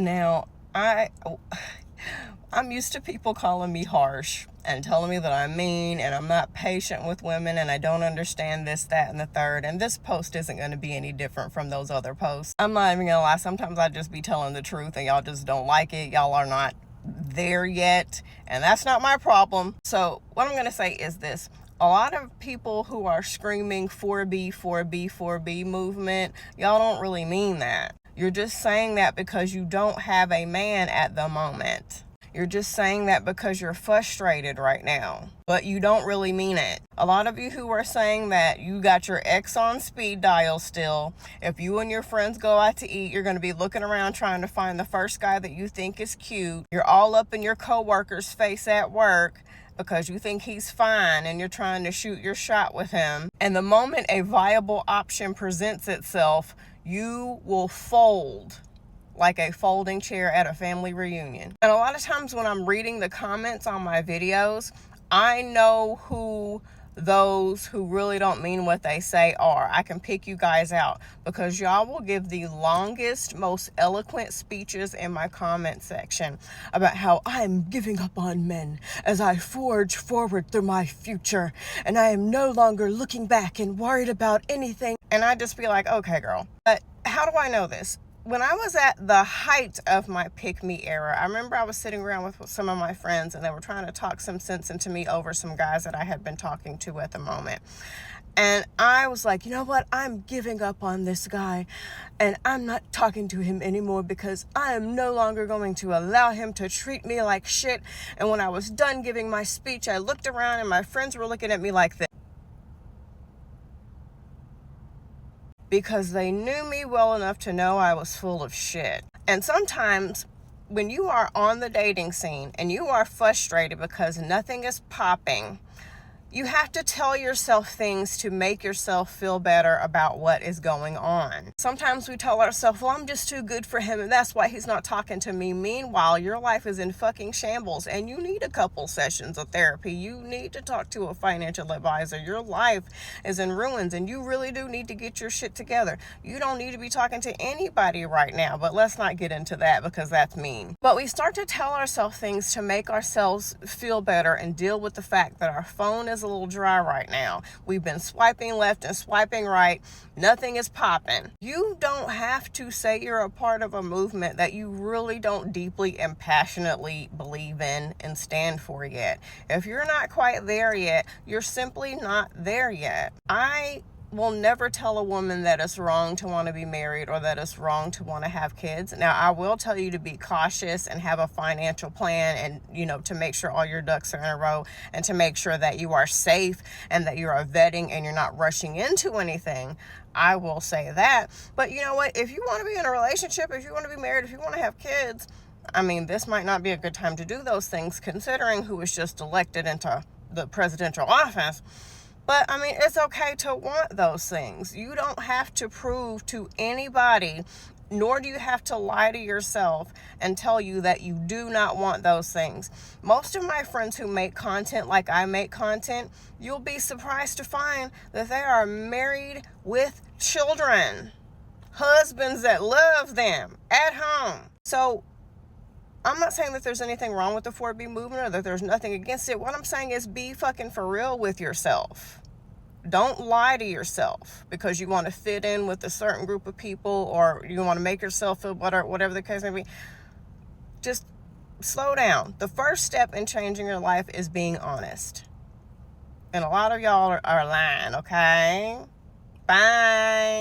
Now, I'm used to people calling me harsh and telling me that I'm mean and I'm not patient with women and I don't understand this, that, and the third. And this post isn't going to be any different from those other posts. I'm not even going to lie. Sometimes I just be telling the truth and y'all just don't like it. Y'all are not there yet. And that's not my problem. So what I'm going to say is this. A lot of people who are screaming 4B, 4B, 4B movement, y'all don't really mean that. You're just saying that because you don't have a man at the moment. You're just saying that because you're frustrated right now, but you don't really mean it. A lot of you who are saying that you got your ex on speed dial still, if you and your friends go out to eat, you're going to be looking around trying to find the first guy that you think is cute. You're all up in your coworker's face at work because you think he's fine and you're trying to shoot your shot with him. And the moment a viable option presents itself, you will fold like a folding chair at a family reunion. And a lot of times when I'm reading the comments on my videos, I know who those who really don't mean what they say are. I can pick you guys out because y'all will give the longest, most eloquent speeches in my comment section about how I am giving up on men as I forge forward through my future and I am no longer looking back and worried about anything. And I just be like, okay, girl, but how do I know this? When I was at the height of my pick-me era, I remember I was sitting around with some of my friends and they were trying to talk some sense into me over some guys that I had been talking to at the moment. And I was like, you know what? I'm giving up on this guy and I'm not talking to him anymore because I am no longer going to allow him to treat me like shit. And when I was done giving my speech, I looked around and my friends were looking at me like this, because they knew me well enough to know I was full of shit. And sometimes when you are on the dating scene and you are frustrated because nothing is popping, you have to tell yourself things to make yourself feel better about what is going on. Sometimes we tell ourselves, well, I'm just too good for him and that's why he's not talking to me. Meanwhile, your life is in fucking shambles and you need a couple sessions of therapy. You need to talk to a financial advisor. Your life is in ruins and you really do need to get your shit together. You don't need to be talking to anybody right now, but let's not get into that because that's mean. But we start to tell ourselves things to make ourselves feel better and deal with the fact that our phone is a little dry right now. We've been swiping left and swiping right. Nothing is popping. You don't have to say you're a part of a movement that you really don't deeply and passionately believe in and stand for yet. If you're not quite there yet, you're simply not there yet. I will never tell a woman that it's wrong to want to be married or that it's wrong to want to have kids. Now, I will tell you to be cautious and have a financial plan and, to make sure all your ducks are in a row and to make sure that you are safe and that you are vetting and you're not rushing into anything. I will say that. But you know what? If you want to be in a relationship, if you want to be married, if you want to have kids, this might not be a good time to do those things considering who was just elected into the presidential office. But, it's okay to want those things. You don't have to prove to anybody, nor do you have to lie to yourself and tell you that you do not want those things. Most of my friends who make content like I make content, you'll be surprised to find that they are married with children, husbands that love them at home. So I'm not saying that there's anything wrong with the 4B movement or that there's nothing against it. What I'm saying is be fucking for real with yourself. Don't lie to yourself because you want to fit in with a certain group of people or you want to make yourself feel better, whatever the case may be. Just slow down. The first step in changing your life is being honest. And a lot of y'all are lying, okay? Bye.